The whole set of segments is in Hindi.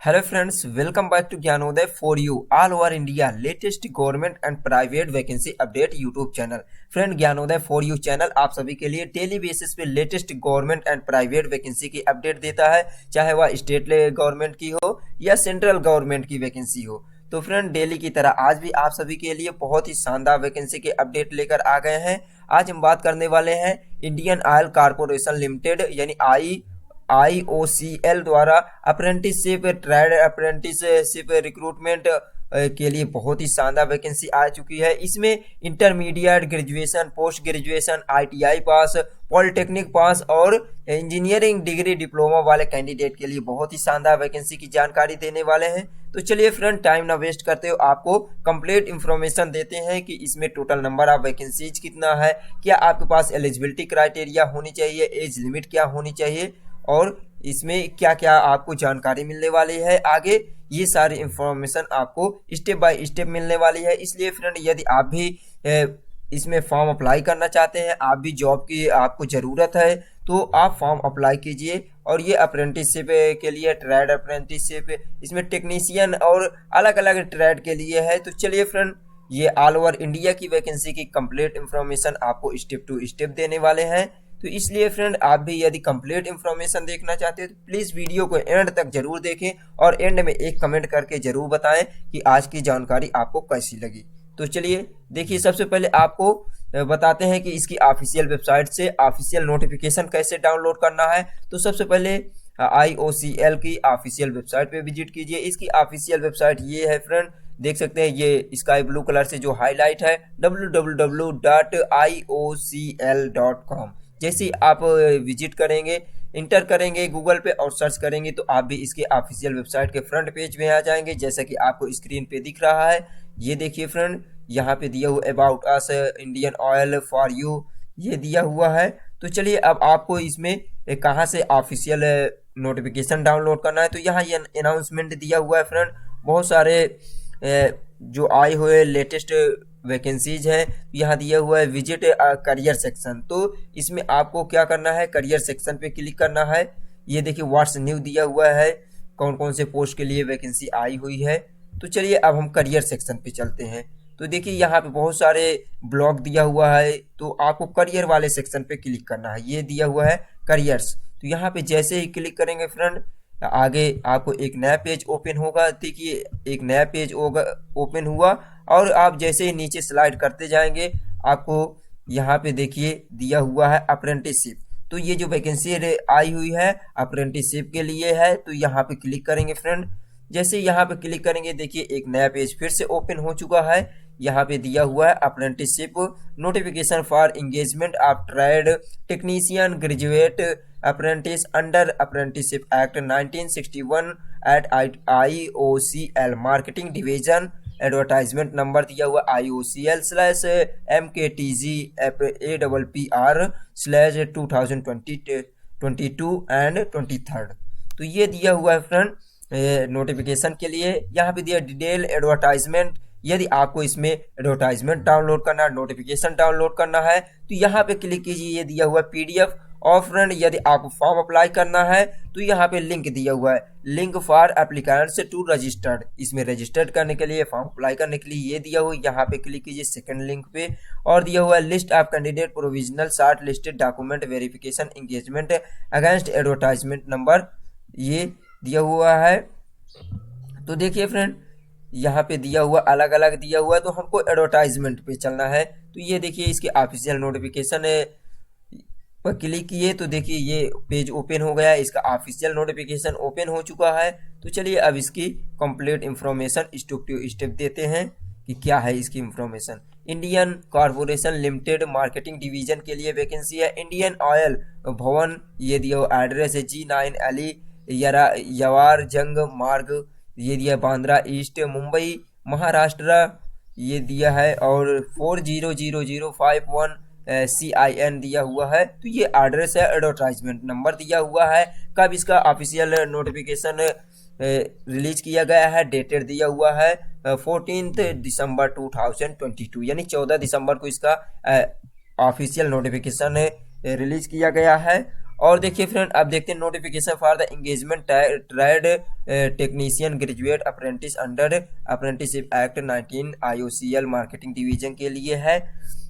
Hello friends, welcome back to Gyanoday for you all over India latest government and private vacancy update YouTube channel. Friend, Gyanoday for you channel आप सभी के लिए डेली बेसिस पे latest government and private vacancy की अपडेट देता है, चाहे वह स्टेट गवर्नमेंट की हो या सेंट्रल गवर्नमेंट की वैकेंसी हो। तो फ्रेंड, डेली की तरह आज भी आप सभी के लिए बहुत ही शानदार वैकेंसी के अपडेट लेकर आ गए हैं। आज हम बात करने वाले हैं इंडियन ऑयल कारपोरेशन लिमिटेड यानी IOCL द्वारा अप्रेंटिसशिप ट्रेड अप्रेंटिसशिप रिक्रूटमेंट के लिए बहुत ही शानदार वैकेंसी आ चुकी है। इसमें intermediate, graduation, post graduation, ITI पास, पॉलिटेक्निक पास और इंजीनियरिंग डिग्री डिप्लोमा वाले कैंडिडेट के लिए बहुत ही शानदार वैकेंसी की जानकारी देने वाले हैं। तो चलिए फ्रेंड, टाइम ना वेस्ट करते हो, आपको कंप्लीट इन्फॉर्मेशन देते हैं कि इसमें टोटल नंबर ऑफ वैकेंसीज कितना है, क्या आपके पास एलिजिबिलिटी क्राइटेरिया होनी चाहिए, एज लिमिट क्या होनी चाहिए और इसमें क्या क्या आपको जानकारी मिलने वाली है आगे, ये सारी इंफॉर्मेशन आपको स्टेप बाय स्टेप मिलने वाली है। इसलिए फ्रेंड, यदि आप भी इसमें फॉर्म अप्लाई करना चाहते हैं, आप भी जॉब की आपको ज़रूरत है, तो आप फॉर्म अप्लाई कीजिए। और ये अप्रेंटिसशिप के लिए, ट्रेड अप्रेंटिसशिप, इसमें टेक्नीशियन और अलग अलग ट्रेड के लिए है। तो चलिए फ्रेंड, ये ऑल ओवर इंडिया की वैकेंसी की कंप्लीट इंफॉर्मेशन आपको स्टेप टू स्टेप देने वाले हैं। तो इसलिए फ्रेंड, आप भी यदि कंप्लीट इन्फॉर्मेशन देखना चाहते हैं तो प्लीज़ वीडियो को एंड तक जरूर देखें और एंड में एक कमेंट करके जरूर बताएं कि आज की जानकारी आपको कैसी लगी। तो चलिए देखिए, सबसे पहले आपको बताते हैं कि इसकी ऑफिशियल वेबसाइट से ऑफिशियल नोटिफिकेशन कैसे डाउनलोड करना है। तो सबसे पहले IOCL की ऑफिशियल वेबसाइट पे विजिट कीजिए। इसकी ऑफिशियल वेबसाइट ये है फ्रेंड, देख सकते हैं, ये स्काई ब्लू कलर से जो हाईलाइट है www.iocl.com। जैसे ही आप विजिट करेंगे, इंटर करेंगे गूगल पे और सर्च करेंगे तो आप भी इसके ऑफिशियल वेबसाइट के फ्रंट पेज में आ जाएंगे, जैसा कि आपको स्क्रीन पे दिख रहा है। ये देखिए फ्रेंड, यहाँ पे दिया हुआ about us, Indian oil for you, ये दिया हुआ है। तो चलिए, अब आपको इसमें कहाँ से ऑफिशियल नोटिफिकेशन डाउनलोड करना है, तो यहाँ ये अनाउंसमेंट दिया हुआ है फ्रेंड। बहुत सारे जो आए हुए लेटेस्ट वैकेंसीज है, यहाँ दिया हुआ है विजिट करियर सेक्शन। तो इसमें आपको क्या करना है, करियर सेक्शन पे क्लिक करना है। ये देखिए व्हाट्स न्यू दिया हुआ है, कौन कौन से पोस्ट के लिए वैकेंसी आई हुई है। तो चलिए अब हम करियर सेक्शन पे चलते हैं। तो देखिए यहाँ पे बहुत सारे ब्लॉग दिया हुआ है, तो आपको करियर वाले सेक्शन पे क्लिक करना है। ये दिया हुआ है करियर्स। तो यहाँ पे जैसे ही क्लिक करेंगे फ्रेंड, आगे आपको एक नया पेज ओपन होगा। देखिए एक नया पेज ओपन हुआ और आप जैसे ही नीचे स्लाइड करते जाएंगे, आपको यहाँ पे देखिए दिया हुआ है अप्रेंटिसशिप। तो ये जो वैकेंसी आई हुई है अप्रेंटिसशिप के लिए है, तो यहाँ पे क्लिक करेंगे फ्रेंड। जैसे यहाँ पे क्लिक करेंगे, देखिए एक नया पेज फिर से ओपन हो चुका है। यहाँ पे दिया हुआ है apprenticeship notification for engagement of trade technician graduate apprentice under apprenticeship act 1961 at IOCL marketing division. Advertisement number दिया हुआ IOCL/MKTG/APR/2022 एंड 23। तो ये दिया हुआ है फ्रेंड नोटिफिकेशन के लिए। यहाँ पे दिया डिटेल एडवर्टाइजमेंट। यदि आपको इसमें एडवर्टाइजमेंट डाउनलोड करना है, नोटिफिकेशन डाउनलोड करना है, तो यहाँ पे क्लिक कीजिए। ये दिया हुआ है PDF। और फ्रेंड, यदि आपको फॉर्म अप्लाई करना है तो यहाँ पे लिंक दिया हुआ है, link for applicants to registered. इसमें रजिस्टर्ड करने के लिए, फॉर्म अप्लाई करने के लिए ये दिया हुआ है। यहाँ पे क्लिक कीजिए सेकंड लिंक पे और दिया हुआ है list of candidate provisional short listed document verification engagement against advertisement number, ये दिया हुआ है। तो देखिए फ्रेंड, यहाँ पे दिया हुआ अलग अलग दिया हुआ है, तो हमको एडवर्टाइजमेंट पे चलना है। तो ये देखिए इसकी ऑफिशियल नोटिफिकेशन पर क्लिक किए तो देखिए ये पेज ओपन हो गया, इसका ऑफिशियल नोटिफिकेशन ओपन हो चुका है। तो चलिए अब इसकी complete information step to step देते हैं कि क्या है इसकी information. Indian corporation limited marketing division के लिए वैकेंसी है। इंडियन ऑयल भवन, ये दिया एड्रेस है G9 अली यवार जंग मार्ग, ये दिया बांद्रा ईस्ट मुंबई महाराष्ट्र, ये दिया है और 400051 CIN दिया हुआ है। तो ये एड्रेस है, एडवर्टाइजमेंट नंबर दिया हुआ है। कब इसका ऑफिशियल नोटिफिकेशन रिलीज किया गया है, डेटेड दिया हुआ है 14 दिसंबर 2022, यानी 14 दिसंबर को इसका ऑफिशियल नोटिफिकेशन रिलीज किया गया है। और देखिए फ्रेंड, अब देखते हैं notification for the engagement trade technician graduate apprentice under apprenticeship act 19 IOCL marketing division के लिए है।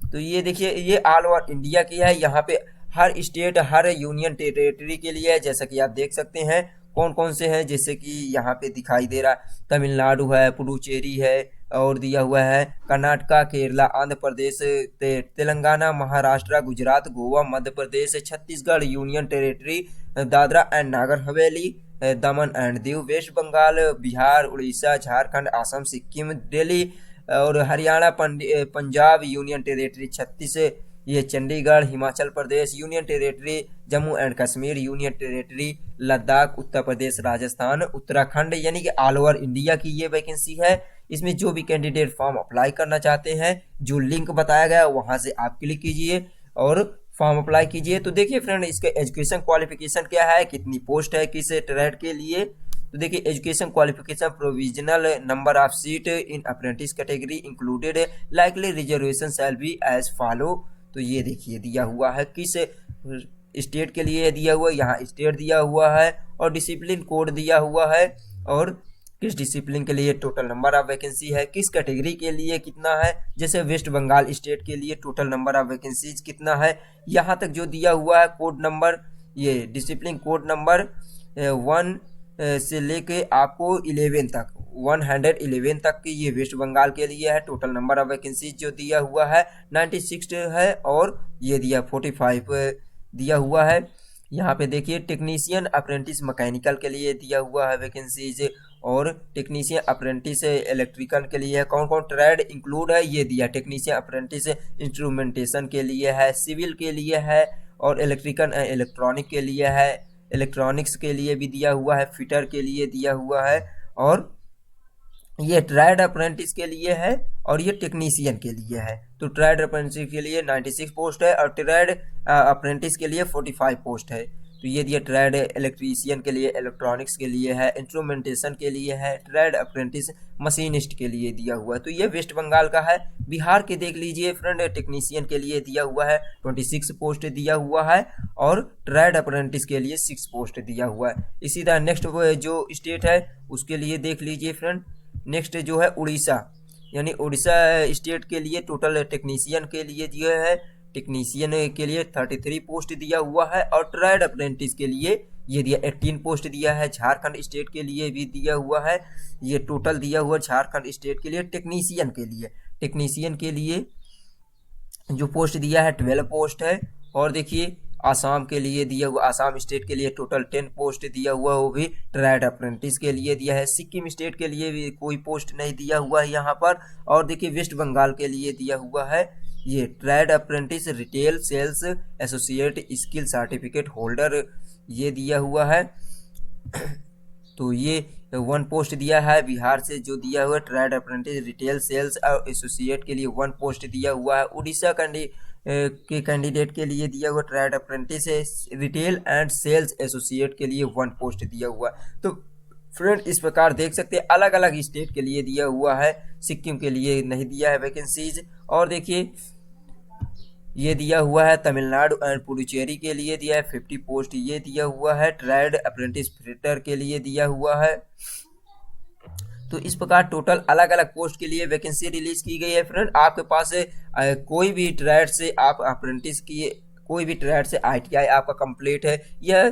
तो ये देखिए, ये ऑल ओवर इंडिया की है। यहाँ पे हर स्टेट, हर यूनियन टेरिटरी के लिए है, जैसा कि आप देख सकते हैं कौन कौन से हैं, जैसे कि यहाँ पे दिखाई दे रहा तमिलनाडु है, पुडुचेरी है, और दिया हुआ है Karnataka, Kerala, Andhra Pradesh, Telangana, Maharashtra, Gujarat, Goa, Madhya Pradesh, Chhattisgarh, union territory Dadra and Nagar Haveli, Daman and Diu, West Bengal, Bihar, Orissa, Jharkhand, Assam, Sikkim, Delhi और हरियाणा, पंजाब, यूनियन टेरिटरी 36, ये Chandigarh, Himachal Pradesh, union territory Jammu and Kashmir, union territory Ladakh, Uttar Pradesh, Rajasthan, Uttarakhand, यानी कि ऑल ओवर इंडिया की ये वैकेंसी है। इसमें जो भी कैंडिडेट फॉर्म अप्लाई करना चाहते हैं, जो लिंक बताया गया वहां से आप क्लिक कीजिए और फॉर्म अप्लाई कीजिए। तो देखिए फ्रेंड, इसका एजुकेशन क्वालिफिकेशन क्या है, कितनी पोस्ट है, किस ट्रेड के लिए। तो देखिए, education qualification provisional number of seat in apprentice category included likely reservation shall be as follow. तो ये देखिए दिया हुआ है किस स्टेट के लिए दिया हुआ है, यहाँ स्टेट दिया हुआ है और डिसिप्लिन कोड दिया हुआ है, और किस डिसिप्लिन के लिए टोटल नंबर ऑफ वैकेंसी है, किस कैटेगरी के लिए कितना है। जैसे वेस्ट बंगाल स्टेट के लिए टोटल नंबर ऑफ वैकेंसीज कितना है, यहाँ तक जो दिया हुआ है कोड नंबर, ये डिसिप्लिन कोड नंबर 1 से लेके आपको 11 तक, 111 तक की ये वेस्ट बंगाल के लिए है। टोटल नंबर ऑफ वैकेंसीज जो दिया हुआ है 96 है, और ये दिया 45 दिया हुआ है। यहाँ पे देखिए, टेक्नीशियन अप्रेंटिस मैकेनिकल के लिए दिया हुआ है वैकेंसीज, और टेक्नीशियन अप्रेंटिस इलेक्ट्रिकल के लिए है। कौन कौन ट्रेड इंक्लूड है ये दिया, टेक्नीशियन अप्रेंटिस इंस्ट्रूमेंटेशन के लिए है, सिविल के लिए है, और इलेक्ट्रिकल इलेक्ट्रॉनिक के लिए है, इलेक्ट्रॉनिक्स के लिए भी दिया हुआ है, फिटर के लिए दिया हुआ है, और ये ट्रेड अप्रेंटिस के लिए है, और ये टेक्नीशियन के लिए है। तो ट्रेड अप्रेंटिस के लिए 96 पोस्ट है, और ट्रेड अप्रेंटिस के लिए 45 पोस्ट है। तो ये दिया ट्रेड इलेक्ट्रीशियन के लिए, इलेक्ट्रॉनिक्स के लिए है, इंस्ट्रूमेंटेशन के लिए है, ट्रेड अप्रेंटिस मशीनिस्ट के लिए दिया हुआ है। तो ये वेस्ट बंगाल का है। बिहार के देख लीजिए फ्रेंड, टेक्नीशियन के लिए दिया हुआ है 26 पोस्ट दिया हुआ है, और ट्रेड अप्रेंटिस के लिए 6 पोस्ट दिया हुआ है। इसी तरह नेक्स्ट जो स्टेट है उसके लिए देख लीजिए फ्रेंड, नेक्स्ट जो है उड़ीसा, यानी उड़ीसा स्टेट के लिए टोटल टेक्नीशियन के लिए दिया है, टेक्नीशियन के लिए 33 पोस्ट दिया हुआ है, और ट्रेड अप्रेंटिस के लिए ये दिया 18 पोस्ट दिया है। झारखंड स्टेट के लिए भी दिया हुआ है, ये टोटल दिया हुआ झारखंड स्टेट के लिए टेक्नीशियन के लिए जो पोस्ट दिया है 12 पोस्ट है। और देखिए, आसाम के लिए दिया हुआ, आसाम स्टेट के लिए टोटल 10 पोस्ट दिया हुआ, वो भी ट्रेड अप्रेंटिस के लिए दिया है। सिक्किम स्टेट के लिए भी कोई पोस्ट नहीं दिया हुआ है यहाँ पर। और देखिए, वेस्ट बंगाल के लिए दिया हुआ है ये trade apprentice retail sales associate skill certificate holder, ये दिया हुआ है। तो ये 1 पोस्ट दिया है। बिहार से जो दिया हुआ है trade apprentice retail sales associate के लिए 1 पोस्ट दिया हुआ है। उड़ीसा के कैंडिडेट के लिए दिया हुआ trade apprentice retail and sales associate के लिए 1 पोस्ट दिया हुआ है। तो फ्रेंड, इस प्रकार देख सकते हैं अलग अलग स्टेट के लिए दिया हुआ है, सिक्किम के लिए नहीं दिया है वैकेंसीज। और देखिए, ये दिया हुआ है तमिलनाडु एंड पुडुचेरी के लिए दिया है 50 पोस्ट, ये दिया हुआ है। ट्रेड अप्रेंटिस फिटर के लिए दिया हुआ है। तो इस प्रकार टोटल अलग अलग पोस्ट के लिए वैकेंसी रिलीज की गई है। फ्रेंड, आपके पास कोई भी ट्रेड से आप अप्रेंटिस किए, कोई भी ट्रेड से ITI आपका कंप्लीट है, या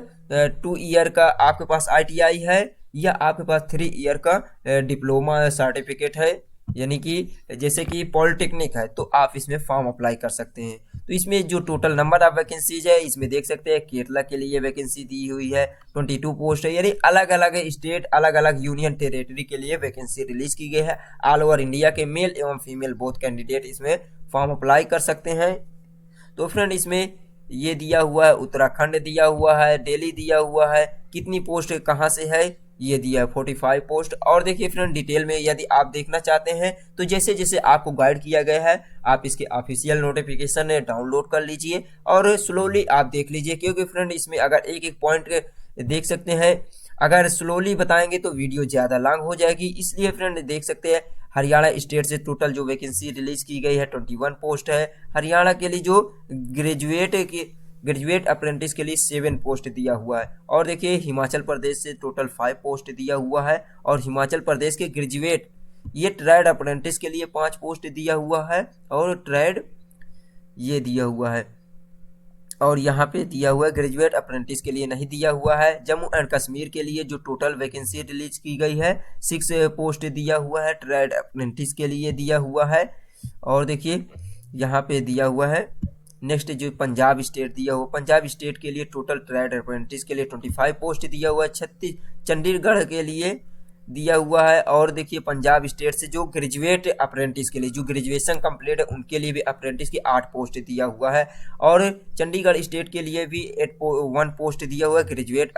2 ईयर का आपके पास ITI है, या आपके पास 3 ईयर का डिप्लोमा सर्टिफिकेट है, यानी कि जैसे कि पॉलिटेक्निक है, तो आप इसमें फॉर्म अप्लाई कर सकते हैं। तो इसमें जो टोटल नंबर ऑफ वैकेंसीज है, इसमें देख सकते हैं केरला के लिए वैकेंसी दी हुई है 22 पोस्ट है, यानी अलग अलग स्टेट, अलग अलग यूनियन टेरिटरी के लिए वैकेंसी रिलीज की गई है। ऑल ओवर इंडिया के मेल एवं फीमेल बोथ कैंडिडेट इसमें फॉर्म अप्लाई कर सकते हैं। तो फ्रेंड, इसमें ये दिया हुआ है, उत्तराखंड दिया हुआ है, दिल्ली दिया हुआ है, कितनी पोस्ट कहाँ से है ये दिया है 45 पोस्ट। और देखिए फ्रेंड, डिटेल में यदि आप देखना चाहते हैं तो जैसे जैसे आपको गाइड किया गया है, आप इसके ऑफिशियल नोटिफिकेशन डाउनलोड कर लीजिए और स्लोली आप देख लीजिए, क्योंकि फ्रेंड इसमें अगर एक एक पॉइंट देख सकते हैं, अगर स्लोली बताएंगे तो वीडियो ज़्यादा लॉन्ग हो जाएगी। इसलिए फ्रेंड देख सकते हैं, हरियाणा स्टेट से टोटल जो वैकेंसी रिलीज की गई है 21 पोस्ट है। हरियाणा के लिए जो ग्रेजुएट की ग्रेजुएट अप्रेंटिस के लिए 7 पोस्ट दिया हुआ है। और देखिए हिमाचल प्रदेश से टोटल 5 पोस्ट दिया हुआ है और हिमाचल प्रदेश के ग्रेजुएट ये ट्रेड अप्रेंटिस के लिए 5 पोस्ट दिया हुआ है और ट्रेड ये दिया हुआ है और यहाँ पे दिया हुआ है ग्रेजुएट अप्रेंटिस के लिए नहीं दिया हुआ है। जम्मू एंड कश्मीर के लिए जो टोटल वैकेंसी रिलीज की गई है 6 पोस्ट दिया हुआ है, ट्रेड अप्रेंटिस के लिए दिया हुआ है। और देखिए यहाँ पे दिया हुआ है नेक्स्ट जो पंजाब स्टेट दिया हुआ, पंजाब स्टेट के लिए टोटल ट्रेड अप्रेंटिस के लिए 25 पोस्ट दिया हुआ है। चंडीगढ़ के लिए दिया हुआ है। और देखिए पंजाब स्टेट से जो ग्रेजुएट अप्रेंटिस के लिए जो ग्रेजुएशन कंप्लीट है उनके लिए भी अप्रेंटिस की 8 पोस्ट दिया हुआ है। और चंडीगढ़ स्टेट के लिए भी 1 पोस्ट दिया हुआ है ग्रेजुएट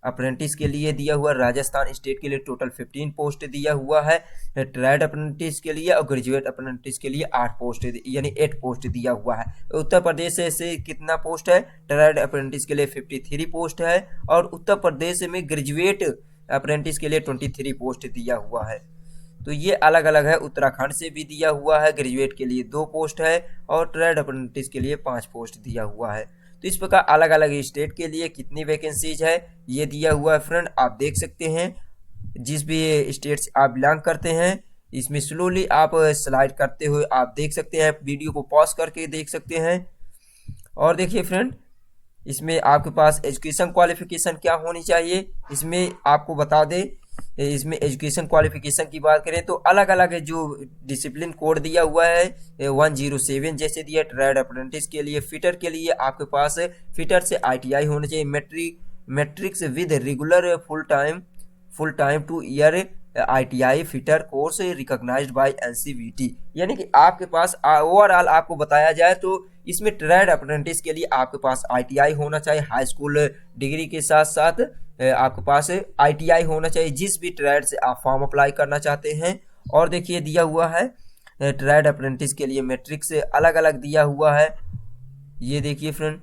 अप्रेंटिस के लिए दिया हुआ। राजस्थान स्टेट के लिए टोटल 15 पोस्ट दिया हुआ है ट्रेड अप्रेंटिस के लिए और ग्रेजुएट अप्रेंटिस के लिए 8 पोस्ट यानी 8 पोस्ट दिया हुआ है। उत्तर प्रदेश से कितना पोस्ट है ट्रेड अप्रेंटिस के लिए 53 पोस्ट है और उत्तर प्रदेश में ग्रेजुएट अप्रेंटिस के लिए 23 पोस्ट दिया हुआ है। तो ये अलग अलग है। उत्तराखंड से भी दिया हुआ है, ग्रेजुएट के लिए 2 पोस्ट है और ट्रेड अप्रेंटिस के लिए 5 पोस्ट दिया हुआ है। तो इस प्रकार अलग अलग स्टेट के लिए कितनी वैकेंसीज है ये दिया हुआ है फ्रेंड, आप देख सकते हैं। जिस भी स्टेट से आप बिलोंग करते हैं इसमें स्लोली आप स्लाइड करते हुए आप देख सकते हैं, वीडियो को पॉज करके देख सकते हैं। और देखिए फ्रेंड इसमें आपके पास एजुकेशन क्वालिफिकेशन क्या होनी चाहिए, इसमें आपको बता दें। इसमें एजुकेशन क्वालिफिकेशन की बात करें तो अलग अलग जो डिसिप्लिन कोड दिया हुआ है 107 जैसे दिया ट्रेड अप्रेंटिस के लिए। फिटर के लिए आपके पास फिटर से ITI होना चाहिए, matrix with regular full time 2 year ITI fitter course recognized by NCVT। यानी कि आपके पास ओवरऑल आपको बताया जाए तो इसमें ट्रेड अप्रेंटिस के लिए आपके पास ITI होना चाहिए, हाई स्कूल डिग्री के साथ साथ आपके पास ITI होना चाहिए जिस भी ट्रेड से आप फॉर्म अप्लाई करना चाहते हैं। और देखिए दिया हुआ है ट्रेड अप्रेंटिस के लिए मैट्रिक्स अलग अलग दिया हुआ है। ये देखिए फ्रेंड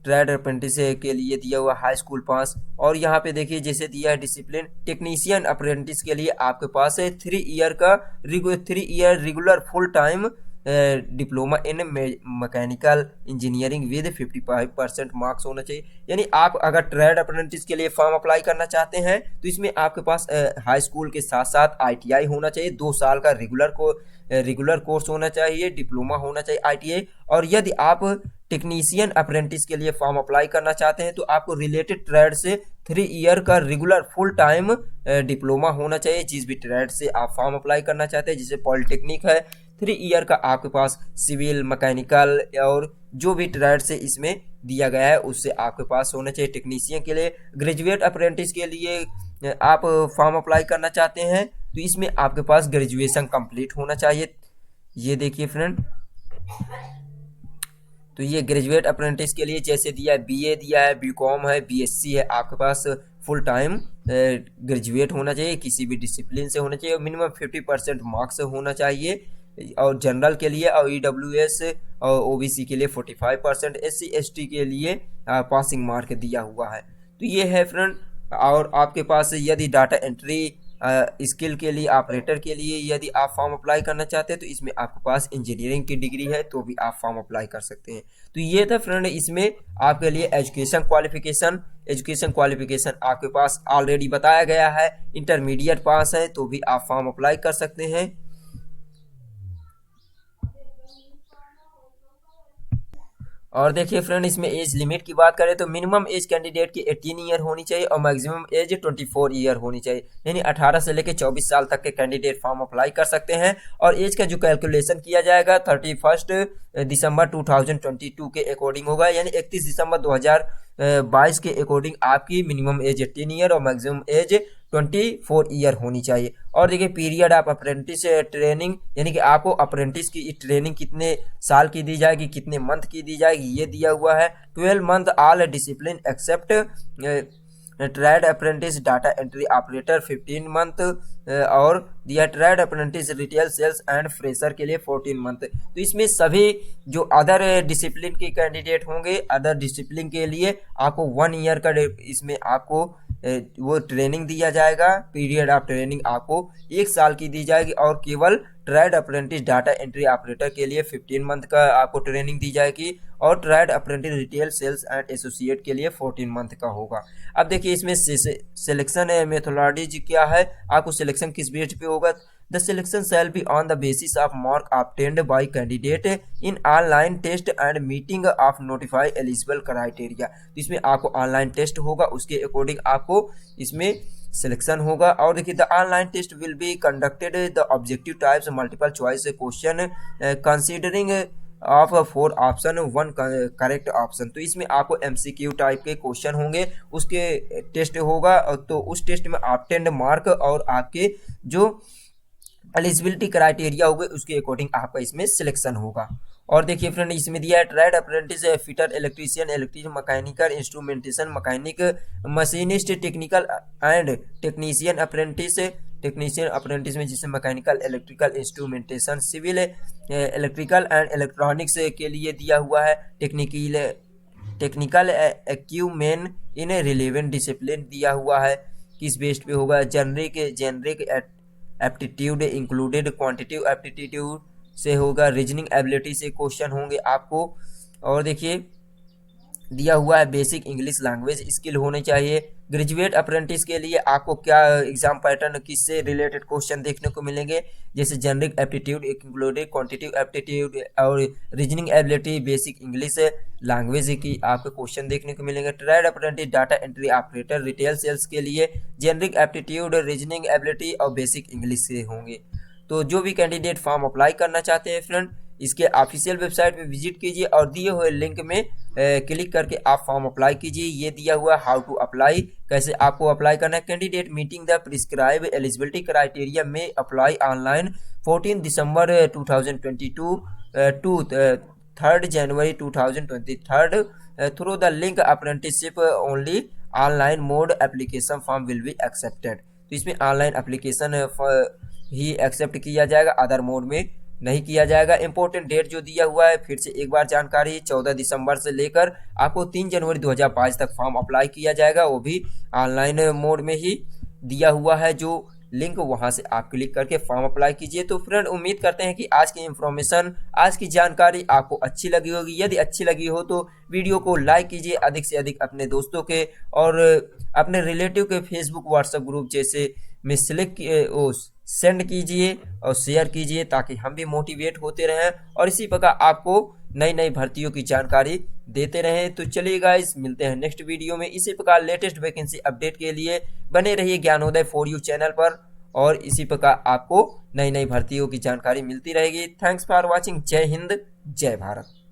ट्रेड अप्रेंटिस के लिए दिया हुआ हाई स्कूल पास। और यहाँ पे देखिए जैसे दिया है डिसिप्लिन टेक्नीशियन अप्रेंटिस के लिए आपके पास 3 year regular full time diploma in mechanical engineering with 55% marks होना चाहिए। यानी आप अगर ट्रेड अप्रेंटिस के लिए फॉर्म अप्लाई करना चाहते हैं तो इसमें आपके पास हाई स्कूल के साथ साथ ITI होना चाहिए, 2 साल का रेगुलर कोर्स होना चाहिए, डिप्लोमा होना चाहिए ITI। और यदि आप टेक्नीशियन अप्रेंटिस के लिए फॉर्म अप्लाई करना चाहते हैं तो आपको रिलेटेड ट्रेड से 3 ईयर का रेगुलर फुल टाइम डिप्लोमा होना चाहिए जिस भी ट्रेड से आप फॉर्म अप्लाई करना चाहते हैं। जैसे पॉलिटेक्निक है 3 ईयर का आपके पास सिविल मैकेनिकल और जो भी ट्रेड से इसमें दिया गया है उससे आपके पास होना चाहिए। टेक्नीशियन के लिए ग्रेजुएट अप्रेंटिस के लिए आप फॉर्म अप्लाई करना चाहते हैं तो इसमें आपके पास ग्रेजुएशन कंप्लीट होना चाहिए। ये देखिए फ्रेंड तो ये ग्रेजुएट अप्रेंटिस के लिए जैसे दिया है BA दिया है, BCom है, BSc है, आपके पास फुल टाइम ग्रेजुएट होना चाहिए, किसी भी डिसिप्लिन से होना चाहिए, मिनिमम 50% मार्क्स होना चाहिए। और जनरल के लिए और EWS और OBC के लिए 45%, SC ST के लिए पासिंग मार्क दिया हुआ है। तो ये है फ्रेंड। और आपके पास यदि डाटा एंट्री स्किल के लिए ऑपरेटर के लिए यदि आप फॉर्म अप्लाई करना चाहते हैं तो इसमें आपके पास इंजीनियरिंग की डिग्री है तो भी आप फॉर्म अप्लाई कर सकते हैं। तो ये था फ्रेंड इसमें आपके लिए एजुकेशन क्वालिफिकेशन आपके पास ऑलरेडी बताया गया है। इंटरमीडिएट पास है तो भी आप फॉर्म अप्लाई कर सकते हैं। और देखिए फ्रेंड इसमें एज लिमिट की बात करें तो मिनिमम एज कैंडिडेट की 18 ईयर होनी चाहिए और मैक्सिमम एज 24 ईयर होनी चाहिए। यानी 18 से लेकर 24 साल तक के कैंडिडेट फॉर्म अप्लाई कर सकते हैं। और एज का जो कैलकुलेशन किया जाएगा 31 दिसंबर 2022 के अकॉर्डिंग होगा। यानी 31 दिसंबर 2022 के अकॉर्डिंग आपकी मिनिमम एज 18 ईयर और मैक्सिमम एज 24 ईयर होनी चाहिए। और देखिए पीरियड ऑफ अप्रेंटिस ट्रेनिंग यानी कि आपको अप्रेंटिस की ट्रेनिंग कितने साल की दी जाएगी, कितने मंथ की दी जाएगी, ये दिया हुआ है। 12 month all discipline except trade apprentice data entry operator 15 month और दिया trade apprentice retail sales and fresher के लिए 14 मंथ। तो इसमें सभी जो अदर डिसिप्लिन के कैंडिडेट होंगे अदर डिसिप्लिन के लिए आपको 1 ईयर का इसमें आपको वो ट्रेनिंग दिया जाएगा। पीरियड ऑफ ट्रेनिंग आपको 1 साल की दी जाएगी और केवल tried apprentice data entry operator के लिए 15 मंथ का आपको ट्रेनिंग दी जाएगी और trade apprentice retail sales and associate के लिए 14 मंथ का होगा। अब देखिए इसमें सिलेक्शन मेथोडोलॉजी क्या है, आपको सिलेक्शन किस बेस पे होगा। The selection shall be on the basis of mark obtained by candidate in online test and meeting of notified eligible criteria। तो इसमें आपको ऑनलाइन टेस्ट होगा, उसके अकॉर्डिंग आपको इसमें सिलेक्शन होगा। और देखिए the online test will be conducted the objective types multiple choice question considering of 4 option 1 correct option. तो इसमें आपको एमसीक्यू टाइप के क्वेश्चन होंगे, उसके टेस्ट होगा। तो उस टेस्ट में ऑब्टेन्ड मार्क और आपके जो एलिजिबिलिटी क्राइटेरिया होगा उसके अकॉर्डिंग आपका इसमें सिलेक्शन होगा। और देखिए फ्रेंड इसमें दिया है trade apprentice fitter electrician electrician mechanical instrumentation mechanic machinist technical and technician apprentice technician apprentice में जिसे mechanical electrical instrumentation civil electrical and electronics के लिए दिया हुआ है। Technical acumen in relevant discipline दिया हुआ है, किस बेस्ड पे होगा। Generic aptitude included quantitative aptitude से होगा। रीजनिंग एबिलिटी से क्वेश्चन होंगे आपको। और देखिए दिया हुआ है बेसिक इंग्लिश लैंग्वेज स्किल होने चाहिए। ग्रेजुएट अप्रेंटिस के लिए आपको क्या एग्जाम पैटर्न किससे रिलेटेड क्वेश्चन देखने को मिलेंगे, जैसे generic aptitude included quantitative aptitude और reasoning ability basic English language की आपको क्वेश्चन देखने को मिलेंगे। Trade apprentice data entry operator retail sales के लिए जेनरिक एप्टीट्यूड रीजनिंग एबिलिटी और बेसिक इंग्लिश से होंगे। तो जो भी कैंडिडेट फॉर्म अप्लाई करना चाहते हैं फ्रेंड इसके ऑफिशियल वेबसाइट पे विजिट कीजिए और दिए हुए लिंक में क्लिक करके आप फॉर्म अप्लाई कीजिए। ये दिया हुआ हाउ टू अप्लाई, कैसे आपको अप्लाई करना है। Candidate meeting the prescribed eligibility criteria में apply online 14 December 2022 to 3 January 2023 through the link apprenticeship only online mode application form will be accepted. तो इसमें ऑनलाइन एप्लीकेशन ही एक्सेप्ट किया जाएगा, अदर मोड में नहीं किया जाएगा। इंपॉर्टेंट डेट जो दिया हुआ है फिर से एक बार जानकारी, 14 दिसंबर से लेकर आपको 3 जनवरी 2022 तक फॉर्म अप्लाई किया जाएगा, वो भी ऑनलाइन मोड में ही दिया हुआ है जो लिंक, वहां से आप क्लिक करके फॉर्म अप्लाई कीजिए। तो फ्रेंड उम्मीद करते हैं कि आज की इंफॉर्मेशन आज की जानकारी आपको अच्छी लगी होगी। यदि अच्छी लगी हो तो वीडियो को लाइक कीजिए, अधिक से अधिक अपने दोस्तों के और अपने रिलेटिव के फेसबुक व्हाट्सएप ग्रुप जैसे में सेंड कीजिए और शेयर कीजिए ताकि हम भी मोटिवेट होते रहें और इसी प्रकार आपको नई नई भर्तियों की जानकारी देते रहें। तो चलिए गाइस मिलते हैं नेक्स्ट वीडियो में। इसी प्रकार लेटेस्ट वैकेंसी अपडेट के लिए बने रहिए ज्ञानोदय फॉर यू चैनल पर और इसी प्रकार आपको नई नई भर्तियों की जानकारी मिलती रहेगी। Thanks for watching. जय हिंद जय भारत।